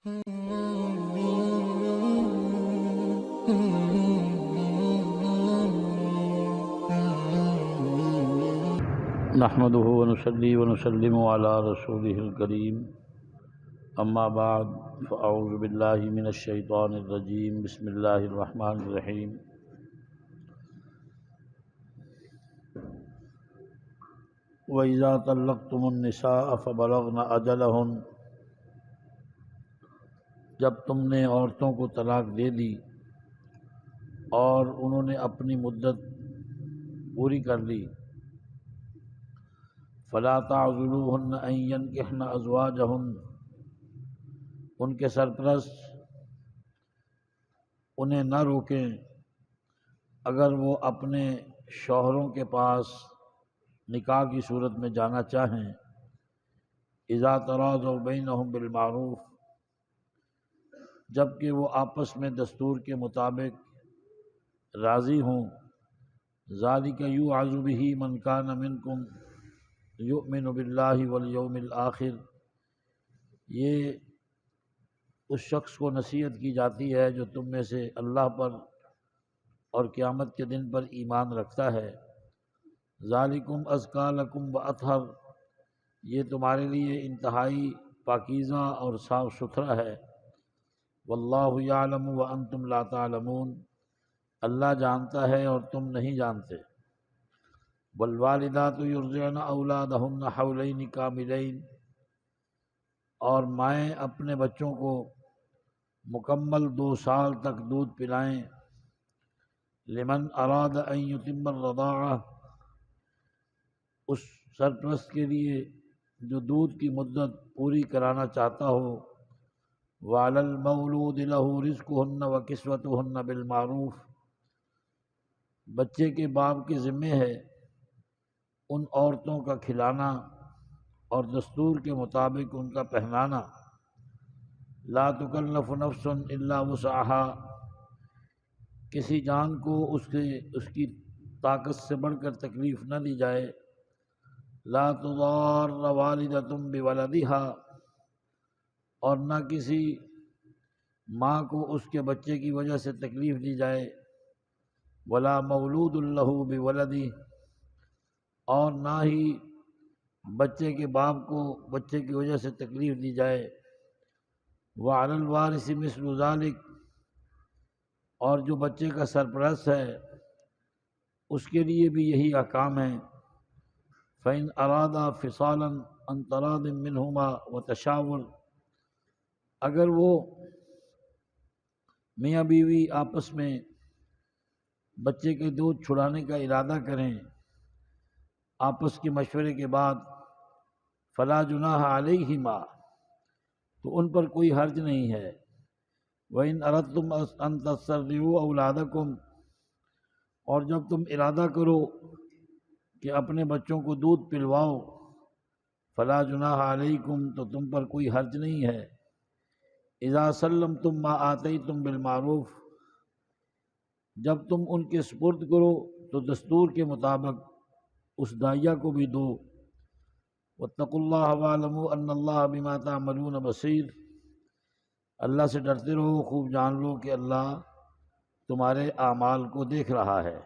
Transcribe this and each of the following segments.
نحمده ونصلي ونسلم على رسوله الكريم اما بعد فاعوذ بالله من الشيطان الرجيم بسم الله الرحمن الرحيم وإذا طلقتم النساء فبلغن أجلهن، جب تم نے عورتوں کو طلاق دے دی اور انہوں نے اپنی مدت پوری کر لی، فلا تعذلوهن ان ينكحن ازواجهن، ان کے سرپرست انہیں نہ روکیں اگر وہ اپنے شوہروں کے پاس نکاح کی صورت میں جانا چاہیں، اذا تراضوا بینہم بالمعروف، جب کہ وہ آپس میں دستور کے مطابق راضی ہوں، ذالک یوعظ بہ من کان منکم یؤمن باللہ والیوم الآخر، یہ اس شخص کو نصیحت کی جاتی ہے جو تم میں سے اللہ پر اور قیامت کے دن پر ایمان رکھتا ہے، ذالکم ازکیٰ لکم واطہر، یہ تمہارے لیے انتہائی پاکیزہ اور صاف ستھرا ہے، واللہ یعلم وانتم لا تعلمون، اللہ جانتا ہے اور تم نہیں جانتے، والوالدات یرضعن اولادہن حولین کاملین، اور مائیں اپنے بچوں کو مکمل 2 سال تک دودھ پلائیں، لمن اراد ان یتم الرضاعہ، اس سرپرست کے لیے جو دودھ کی مدت پوری کرانا چاہتا ہو، وعلی المولود لہ رزقہن وکسوتہن بالمعروف، بچے کے باپ کے ذمے ہے ان عورتوں کا کھلانا اور دستور کے مطابق ان کا پہنانا، لا تکلف نفس الا وسعها، کسی جان کو اس کی طاقت سے بڑھ کر تکلیف نہ دی جائے، لا تضار والدۃ بولدها، اور نہ کسی ماں کو اس کے بچے کی وجہ سے تکلیف دی جائے، ولا مولود لہ بولدہ، اور نہ ہی بچے کے باپ کو بچے کی وجہ سے تکلیف دی جائے، وعلی الوارث مثل ذلک، اور جو بچے کا سرپرست ہے اس کے لیے بھی یہی احکام ہیں، فإن أرادا فصالا عن تراض منهما وتشاور، اگر وہ میاں بیوی آپس میں بچے کے دودھ چھڑانے کا ارادہ کریں آپس کے مشورے کے بعد، فلا جناح علیہما، تو ان پر کوئی حرج نہیں ہے، وإن أردتم أن تسترضعوا أولادكم، اور جب تم ارادہ کرو کہ اپنے بچوں کو دودھ پلواؤ، فلا جناح علیکم، تو تم پر کوئی حرج نہیں ہے، اذا سلمتم ما آتیتم بالمعروف، جب تم ان کے سپرد کرو تو دستور کے مطابق اس داعیہ کو بھی دو، واتقوا اللہ واعلموا ان اللہ بما تعملون بصیر، اللہ سے ڈرتے رہو، خوب جان لو کہ اللہ تمہارے اعمال کو دیکھ رہا ہے،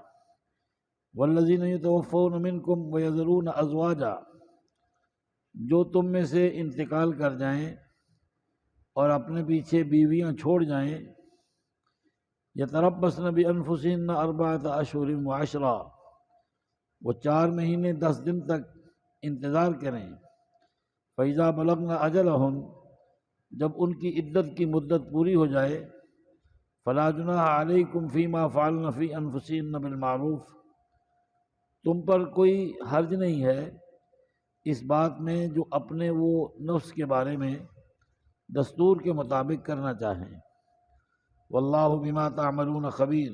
والذین یتوفون منکم ویذرون ازواجا، جو تم میں سے انتقال کر جائیں اور اپنے پیچھے بیویاں چھوڑ جائیں، یتربصن بانفسہن 4 اشہر وعشرا، وہ 4 مہینے 10 دن تک انتظار کریں، فإذا بلغن اجلہن، جب ان کی عدت کی مدت پوری ہو جائے، فلا جناح علیکم فیما فعلن فی انفسہن بالمعروف، تم پر کوئی حرج نہیں ہے اس بات میں جو اپنے وہ نفس کے بارے میں دستور کے مطابق کرنا چاہیں، واللہ بما تعملون خبیر،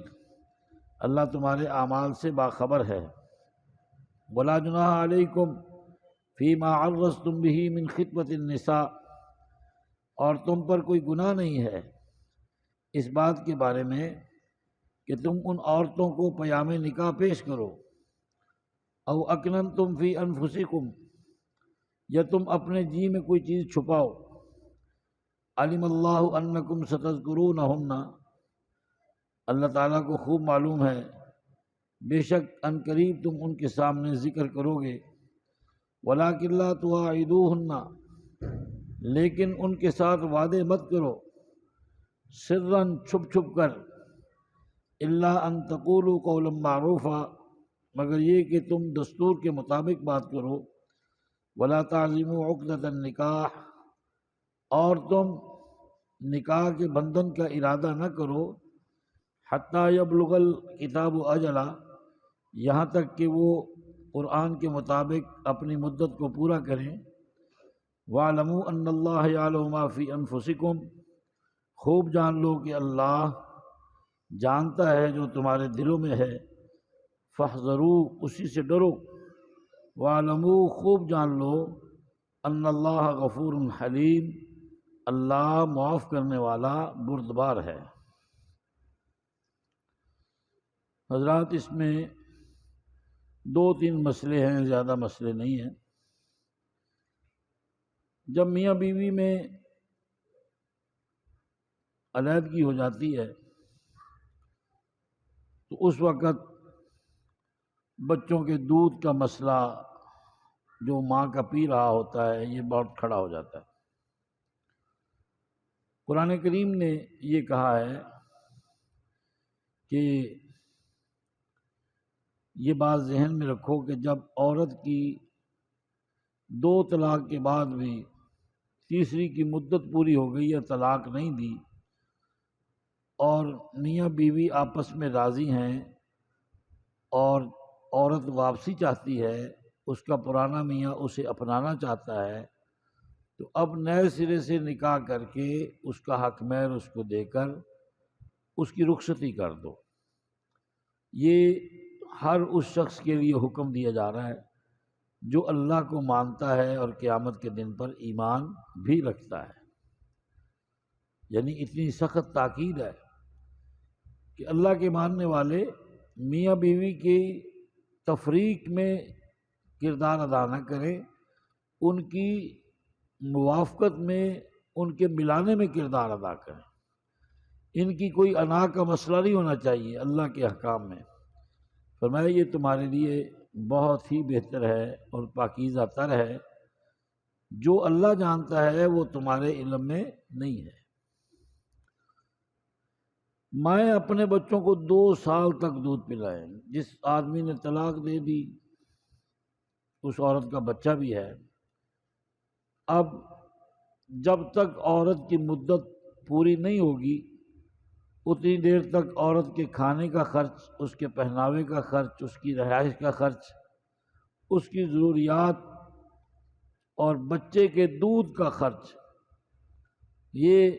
اللہ تمہارے اعمال سے باخبر ہے، ولا جناح علیکم فیما عرضتم بہ من خطبۃ النساء، اور تم پر کوئی گناہ نہیں ہے اس بات کے بارے میں کہ تم ان عورتوں کو پیام نکاح پیش کرو، او اکننتم فی انفسکم، یا تم اپنے جی میں کوئی چیز چھپاؤ، علم اللہ انکم ستذکرونہن، اللہ تعالیٰ کو خوب معلوم ہے بے شک ان قریب تم ان کے سامنے ذکر کرو گے، ولیکن لا تواعدوہن، لیکن ان کے ساتھ وعدے مت کرو، سرًا چھپ چھپ کر، الا ان تقولوا قولا معروفا، مگر یہ کہ تم دستور کے مطابق بات کرو، ولا تعزموا عقدۃ النکاح، اور تم نکاح کے بندھن کا ارادہ نہ کرو، حتی یبلغ الکتاب اجلہ، یہاں تک کہ وہ قرآن کے مطابق اپنی مدت کو پورا کریں، وَاعْلَمُوا أَنَّ اللَّهَ يَعْلَمُ مَا فِي أَنفُسِكُمْ، خوب جان لو کہ اللہ جانتا ہے جو تمہارے دلوں میں ہے، فاحذروا، اسی سے ڈرو، وَاعْلَمُوا، خوب جان لو، أَنَّ اللَّهَ غَفُورٌ حلیم، اللہ معاف کرنے والا بردبار ہے۔ حضرات، اس میں دو تین مسئلے ہیں، زیادہ مسئلے نہیں ہیں۔ جب میاں بیوی میں علیحدگی ہو جاتی ہے تو اس وقت بچوں کے دودھ کا مسئلہ جو ماں کا پی رہا ہوتا ہے یہ بہت کھڑا ہو جاتا ہے۔ قرآن کریم نے یہ کہا ہے کہ یہ بات ذہن میں رکھو کہ جب عورت کی 2 طلاق کے بعد بھی تیسری کی مدت پوری ہو گئی یا طلاق نہیں دی، اور میاں بیوی آپس میں راضی ہیں اور عورت واپسی چاہتی ہے، اس کا پرانا میاں اسے اپنانا چاہتا ہے، تو اب نئے سرے سے نکاح کر کے اس کا حق مہر اس کو دے کر اس کی رخصتی کر دو۔ یہ ہر اس شخص کے لیے حکم دیا جا رہا ہے جو اللہ کو مانتا ہے اور قیامت کے دن پر ایمان بھی رکھتا ہے۔ یعنی اتنی سخت تاکید ہے کہ اللہ کے ماننے والے میاں بیوی کی تفریق میں کردار ادا نہ کریں، ان کی موافقت میں، ان کے ملانے میں کردار ادا کریں۔ ان کی کوئی انا کا مسئلہ نہیں ہونا چاہیے اللہ کے احکام میں۔ فرمایا یہ تمہارے لیے بہت ہی بہتر ہے اور پاکیزہ تر ہے، جو اللہ جانتا ہے وہ تمہارے علم میں نہیں ہے۔ مائیں اپنے بچوں کو 2 سال تک دودھ پلائیں۔ جس آدمی نے طلاق دے دی اس عورت کا بچہ بھی ہے، اب جب تک عورت کی مدت پوری نہیں ہوگی اتنی دیر تک عورت کے کھانے کا خرچ، اس کے پہناوے کا خرچ، اس کی رہائش کا خرچ، اس کی ضروریات اور بچے کے دودھ کا خرچ، یہ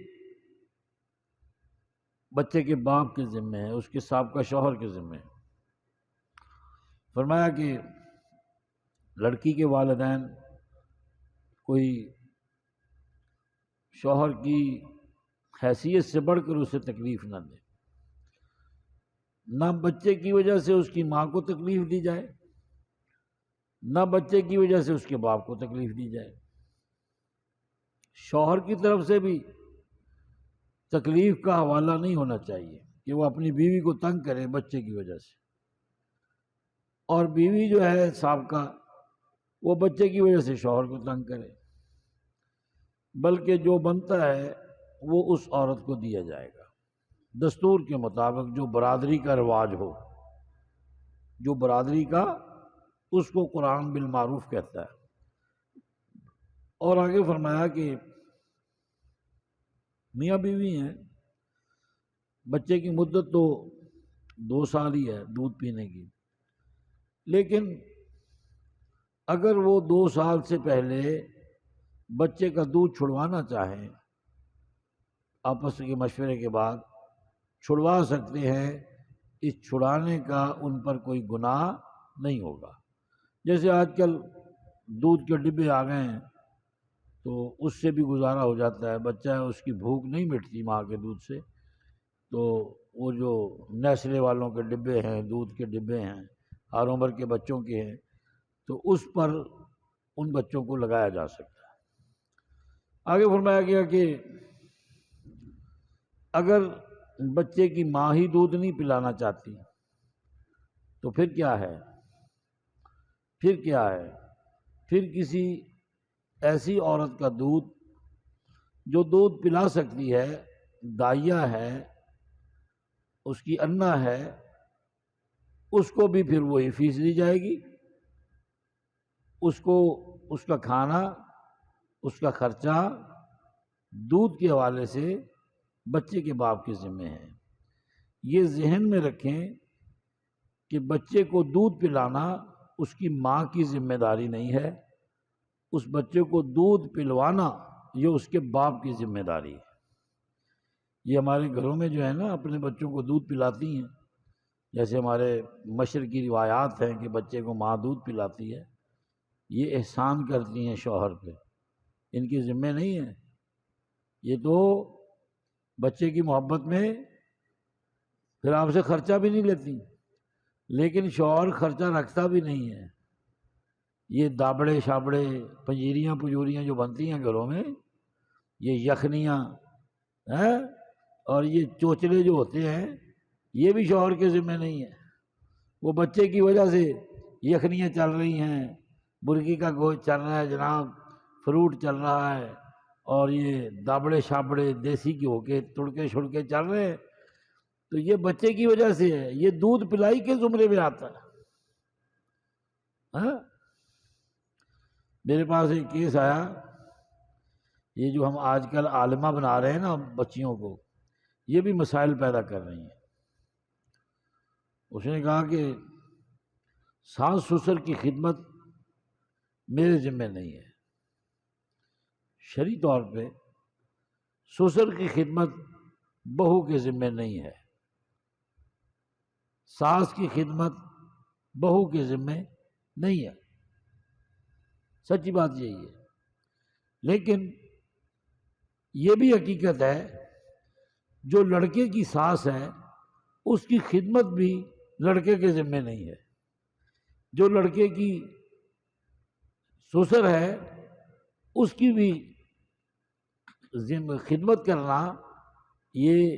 بچے کے باپ کے ذمہ ہے، اس کے سابقہ شوہر کے ذمہ ہے۔ فرمایا کہ لڑکی کے والدین کوئی شوہر کی حیثیت سے بڑھ کر اسے تکلیف نہ دے، نہ بچے کی وجہ سے اس کی ماں کو تکلیف دی جائے، نہ بچے کی وجہ سے اس کے باپ کو تکلیف دی جائے۔ شوہر کی طرف سے بھی تکلیف کا حوالہ نہیں ہونا چاہیے کہ وہ اپنی بیوی کو تنگ کرے بچے کی وجہ سے، اور بیوی جو ہے سابقہ وہ بچے کی وجہ سے شوہر کو تنگ کرے، بلکہ جو بنتا ہے وہ اس عورت کو دیا جائے گا دستور کے مطابق، جو برادری کا رواج ہو، جو برادری کا، اس کو قرآن بالمعروف کہتا ہے۔ اور آگے فرمایا کہ میاں بیوی ہیں، بچے کی مدت تو 2 سال ہی ہے دودھ پینے کی، لیکن اگر وہ 2 سال سے پہلے بچے کا دودھ چھڑوانا چاہیں، آپس کے مشورے کے بعد چھڑوا سکتے ہیں، اس چھڑانے کا ان پر کوئی گناہ نہیں ہوگا۔ جیسے آج کل دودھ کے ڈبے آ گئے ہیں تو اس سے بھی گزارا ہو جاتا ہے، بچہ ہے اس کی بھوک نہیں مٹتی ماں کے دودھ سے، تو وہ جو نیسلے والوں کے ڈبے ہیں، دودھ کے ڈبے ہیں، ہر عمر کے بچوں کے ہیں، تو اس پر ان بچوں کو لگایا جا سکتا ہے۔ آگے فرمایا گیا کہ اگر بچے کی ماں ہی دودھ نہیں پلانا چاہتی تو پھر کیا ہے؟ پھر کسی ایسی عورت کا دودھ جو دودھ پلا سکتی ہے، دائیا ہے، اس کی انا ہے، اس کو بھی پھر وہی فیس دی جائے گی، اس کو اس کا کھانا، اس کا خرچہ دودھ کے حوالے سے بچے کے باپ کے ذمہ ہے۔ یہ ذہن میں رکھیں کہ بچے کو دودھ پلانا اس کی ماں کی ذمہ داری نہیں ہے، اس بچے کو دودھ پلوانا یہ اس کے باپ کی ذمہ داری ہے۔ یہ ہمارے گھروں میں جو ہے نا اپنے بچوں کو دودھ پلاتی ہیں، جیسے ہمارے مشرقی روایات ہیں کہ بچے کو ماں دودھ پلاتی ہے، یہ احسان کرتی ہیں شوہر پہ، ان کی ذمہ نہیں ہے۔ یہ تو بچے کی محبت میں پھر آپ سے خرچہ بھی نہیں لیتی، لیکن شوہر خرچہ رکھتا بھی نہیں ہے۔ یہ دابڑے شابڑے پنجیریاں پجوریاں جو بنتی ہیں گھروں میں، یہ یخنیاں اور یہ چوچلے جو ہوتے ہیں، یہ بھی شوہر کے ذمہ نہیں ہے۔ وہ بچے کی وجہ سے یخنیاں چل رہی ہیں، مرغی کا گوشت چل رہا ہے جناب، فروٹ چل رہا ہے، اور یہ دابڑے شابڑے دیسی گھیو کے تڑکے چھڑکے چل رہے ہیں، تو یہ بچے کی وجہ سے ہے، یہ دودھ پلائی کے زمرے میں آتا ہے۔ میرے پاس ایک کیس آیا، یہ جو ہم آج کل عالمہ بنا رہے ہیں نا بچیوں کو، یہ بھی مسائل پیدا کر رہی ہیں۔ اس نے کہا کہ ساس سسر کی خدمت میرے ذمہ نہیں ہے، شرعی طور پہ سسر کی خدمت بہو کے ذمہ نہیں ہے، ساس کی خدمت بہو کے ذمہ نہیں ہے، سچی بات یہی ہے۔ لیکن یہ بھی حقیقت ہے جو لڑکے کی ساس ہے اس کی خدمت بھی لڑکے کے ذمہ نہیں ہے، جو لڑکے کی سسر ہے اس کی بھی خدمت کرنا یہ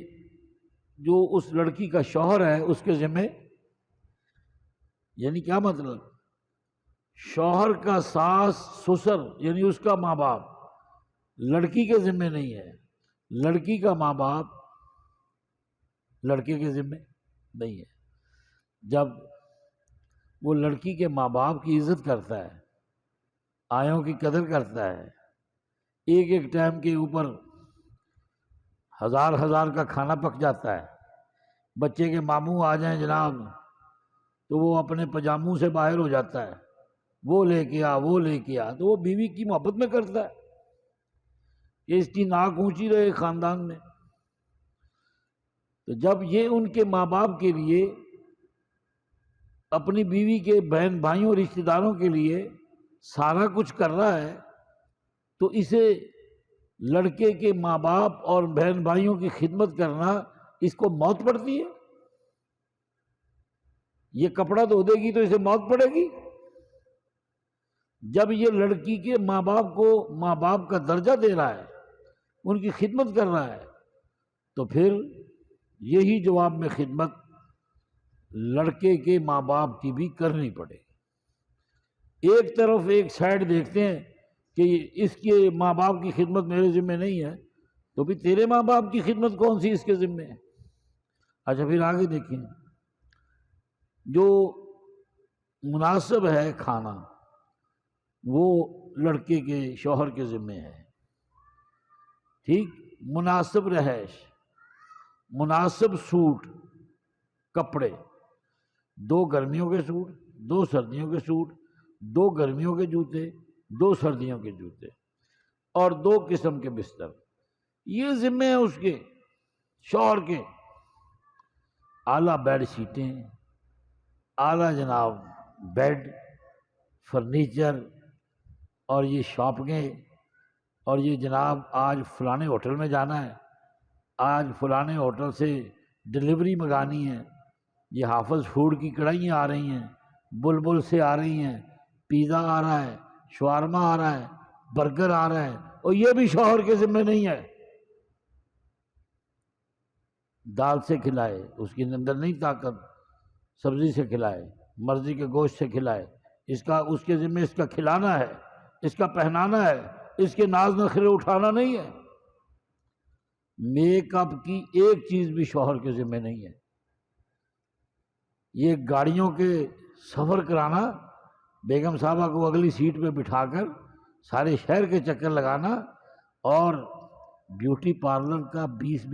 جو اس لڑکی کا شوہر ہے اس کے ذمہ، یعنی کیا مطلب؟ شوہر کا ساس سسر یعنی اس کا ماں باپ لڑکی کے ذمہ نہیں ہے، لڑکی کا ماں باپ لڑکے کے ذمہ نہیں ہے۔ جب وہ لڑکی کے ماں باپ کی عزت کرتا ہے، آیوں کی قدر کرتا ہے، ایک ایک ٹائم کے اوپر ہزار کا کھانا پک جاتا ہے، بچے کے ماموں آ جائیں جناب تو وہ اپنے پجاموں سے باہر ہو جاتا ہے، وہ لے کے آ، تو وہ بیوی کی محبت میں کرتا ہے کہ اس کی ناک اونچی رہے خاندان میں۔ تو جب یہ ان کے ماں باپ کے لیے، اپنی بیوی کے بہن بھائیوں رشتہ داروں کے لیے سارا کچھ کر رہا ہے، تو اسے لڑکے کے ماں باپ اور بہن بھائیوں کی خدمت کرنا اس کو موت پڑتی ہے؟ یہ کپڑا دھو دے گی تو اسے موت پڑے گی؟ جب یہ لڑکی کے ماں باپ کو ماں باپ کا درجہ دے رہا ہے، ان کی خدمت کر رہا ہے، تو پھر یہی جواب میں خدمت لڑکے کے ماں باپ کی بھی کرنی پڑے گی۔ ایک طرف ایک سائڈ دیکھتے ہیں کہ اس کے ماں باپ کی خدمت میرے ذمہ نہیں ہے، تو بھی تیرے ماں باپ کی خدمت کون سی اس کے ذمہ ہے؟ اچھا پھر آگے دیکھیں، جو مناسب ہے کھانا وہ لڑکے کے شوہر کے ذمہ ہے، ٹھیک؟ مناسب رہائش، مناسب سوٹ کپڑے، 2 گرمیوں کے سوٹ، 2 سردیوں کے سوٹ، 2 گرمیوں کے جوتے، 2 سردیوں کے جوتے، اور 2 قسم کے بستر، یہ ذمہ ہے اس کے شوہر کے۔ اعلیٰ بیڈ شیٹیں، اعلیٰ جناب بیڈ، فرنیچر، اور یہ شاپنگیں، اور یہ جناب آج فلانے ہوٹل میں جانا ہے، آج فلانے ہوٹل سے ڈلیوری منگانی ہے، یہ حافظ فوڈ کی کڑھائیاں آ رہی ہیں، بلبل سے آ رہی ہیں، پیزا آ رہا ہے، شاورما آ رہا ہے، برگر آ رہا ہے، اور یہ بھی شوہر کے ذمہ نہیں ہے۔ دال سے کھلائے، اس کے اندر نہیں طاقت، سبزی سے کھلائے، مرضی کے گوشت سے کھلائے، اس کے ذمہ اس کا کھلانا ہے، اس کا پہنانا ہے، اس کے ناز نخرے اٹھانا نہیں ہے۔ میک اپ کی ایک چیز بھی شوہر کے ذمہ نہیں ہے۔ یہ گاڑیوں کے سفر کرانا، بیگم صاحبہ کو اگلی سیٹ پہ بٹھا کر سارے شہر کے چکر لگانا، اور بیوٹی پارلر کا 20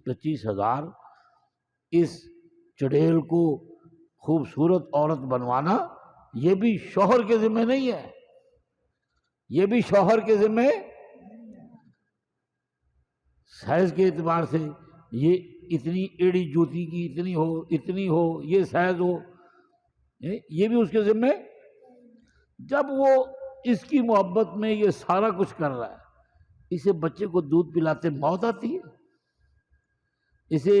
25 ہزار اس چڑیل کو خوبصورت عورت بنوانا، یہ بھی شوہر کے ذمہ نہیں ہے، یہ بھی شوہر کے ذمہ۔ سائز کے اعتبار سے یہ اتنی ایڑی جوتی کی اتنی ہو یہ سائز ہو، یہ بھی اس کے ذمہ۔ جب وہ اس کی محبت میں یہ سارا کچھ کر رہا ہے، اسے بچے کو دودھ پلاتے موت آتی ہے، اسے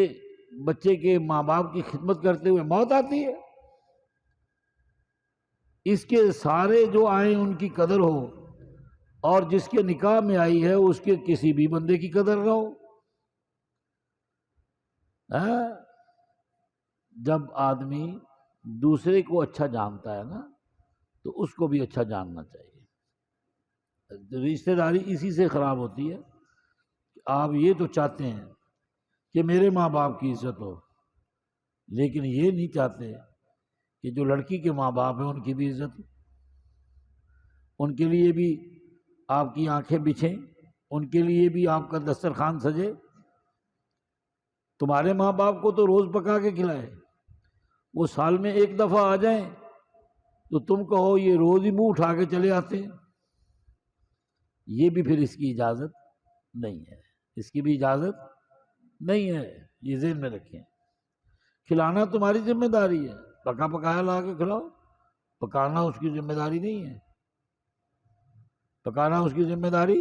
بچے کے ماں باپ کی خدمت کرتے ہوئے موت آتی ہے، اس کے سارے جو آئیں ان کی قدر ہو، اور جس کے نکاح میں آئی ہے اس کے کسی بھی بندے کی قدر نہ ہو۔ جب آدمی دوسرے کو اچھا جانتا ہے نا تو اس کو بھی اچھا جاننا چاہیے۔ رشتہ داری اسی سے خراب ہوتی ہے کہ آپ یہ تو چاہتے ہیں کہ میرے ماں باپ کی عزت ہو، لیکن یہ نہیں چاہتے کہ جو لڑکی کے ماں باپ ہیں ان کی بھی عزت ہو، ان کے لیے بھی آپ کی آنکھیں بچھیں، ان کے لیے بھی آپ کا دسترخوان سجے۔ تمہارے ماں باپ کو تو روز پکا کے کھلائے، وہ سال میں ایک دفعہ آ جائیں تو تم کہو یہ روز ہی منہ اٹھا کے چلے آتے ہیں، یہ بھی پھر اس کی اجازت نہیں ہے، اس کی بھی اجازت نہیں ہے، یہ ذہن میں رکھیں۔ کھلانا تمہاری ذمہ داری ہے، پکا پکایا لا کے کھلاؤ، پکانا اس کی ذمہ داری نہیں ہے، پکانا اس کی ذمہ داری۔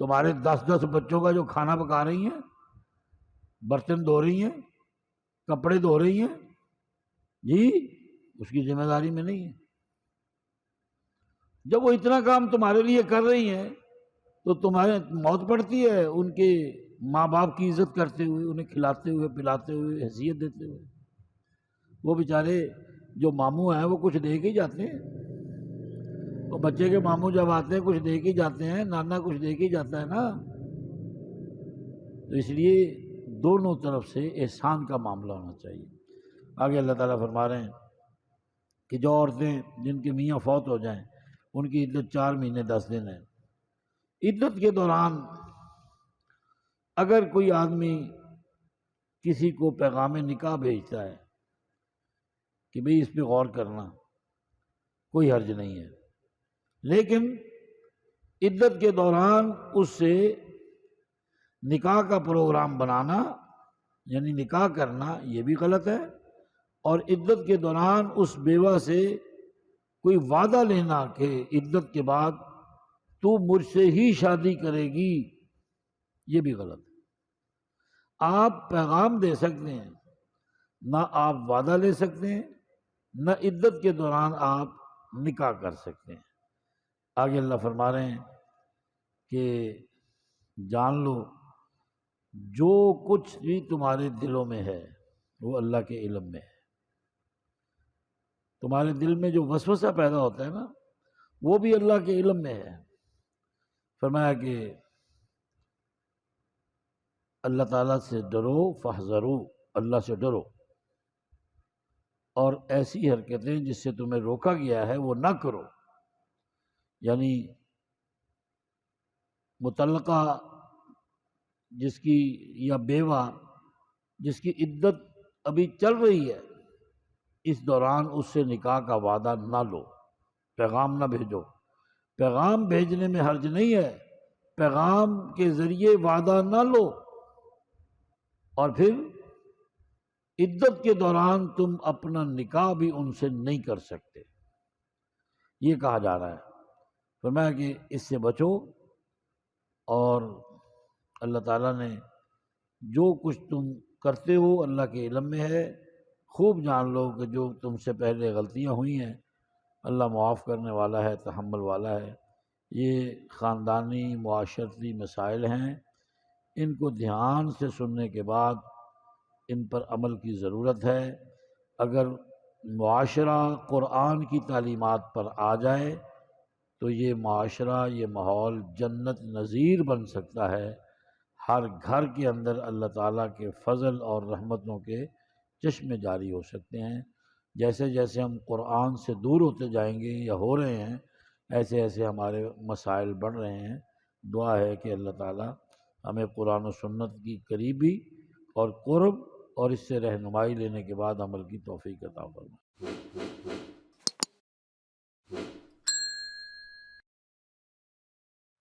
تمہارے 10 بچوں کا جو کھانا پکا رہی ہیں، برتن دھو رہی ہیں، کپڑے دھو رہی ہیں، جی اس کی ذمہ داری میں نہیں ہے۔ جب وہ اتنا کام تمہارے لیے کر رہی ہیں تو تمہارے موت پڑتی ہے ان کے ماں باپ کی عزت کرتے ہوئے، انہیں کھلاتے ہوئے پلاتے ہوئے، حیثیت دیتے ہوئے۔ وہ بیچارے جو ماموں ہیں وہ کچھ دے کے ہی جاتے ہیں، وہ بچے کے ماموں جب آتے ہیں کچھ دے کے ہی جاتے ہیں، نانا کچھ دے کے ہی جاتا ہے نا۔ تو اس لیے دونوں طرف سے احسان کا معاملہ ہونا چاہیے۔ آگے اللہ تعالیٰ فرما رہے ہیں کہ جو عورتیں جن کے میاں فوت ہو جائیں ان کی عدت 4 مہینے 10 دن ہے۔ عدت کے دوران اگر کوئی آدمی کسی کو پیغام نکاح بھیجتا ہے کہ بھئی اس پہ غور کرنا، کوئی حرج نہیں ہے، لیکن عدت کے دوران اس سے نکاح کا پروگرام بنانا یعنی نکاح کرنا یہ بھی غلط ہے، اور عدت کے دوران اس بیوہ سے کوئی وعدہ لینا کہ عدت کے بعد تو مجھ سے ہی شادی کرے گی، یہ بھی غلط ہے۔ آپ پیغام دے سکتے ہیں، نہ آپ وعدہ لے سکتے ہیں، نہ عدت کے دوران آپ نکاح کر سکتے ہیں۔ آگے اللہ فرما رہے ہیں کہ جان لو جو کچھ بھی تمہارے دلوں میں ہے وہ اللہ کے علم میں ہے۔ تمہارے دل میں جو وسوسہ پیدا ہوتا ہے نا وہ بھی اللہ کے علم میں ہے۔ فرمایا کہ اللہ تعالیٰ سے ڈرو، فاحذروا، اللہ سے ڈرو، اور ایسی حرکتیں جس سے تمہیں روکا گیا ہے وہ نہ کرو۔ یعنی مطلقہ جس کی یا بیوہ جس کی عدت ابھی چل رہی ہے، اس دوران اس سے نکاح کا وعدہ نہ لو، پیغام نہ بھیجو۔ پیغام بھیجنے میں حرج نہیں ہے، پیغام کے ذریعے وعدہ نہ لو، اور پھر عدت کے دوران تم اپنا نکاح بھی ان سے نہیں کر سکتے، یہ کہا جا رہا ہے۔ فرمایا کہ اس سے بچو، اور اللہ تعالیٰ نے جو کچھ تم کرتے ہو اللہ کے علم میں ہے۔ خوب جان لو کہ جو تم سے پہلے غلطیاں ہوئی ہیں اللہ معاف کرنے والا ہے، تحمل والا ہے۔ یہ خاندانی معاشرتی مسائل ہیں، ان کو دھیان سے سننے کے بعد ان پر عمل کی ضرورت ہے۔ اگر معاشرہ قرآن کی تعلیمات پر آ جائے تو یہ معاشرہ، یہ ماحول جنت نظیر بن سکتا ہے۔ ہر گھر کے اندر اللہ تعالیٰ کے فضل اور رحمتوں کے چشمے جاری ہو سکتے ہیں۔ جیسے جیسے ہم قرآن سے دور ہوتے جائیں گے یا ہو رہے ہیں، ایسے ایسے ہمارے مسائل بڑھ رہے ہیں۔ دعا ہے کہ اللہ تعالیٰ ہمیں قرآن و سنت کی قریبی اور قرب اور اس سے رہنمائی لینے کے بعد عمل کی توفیق عطا فرمائے۔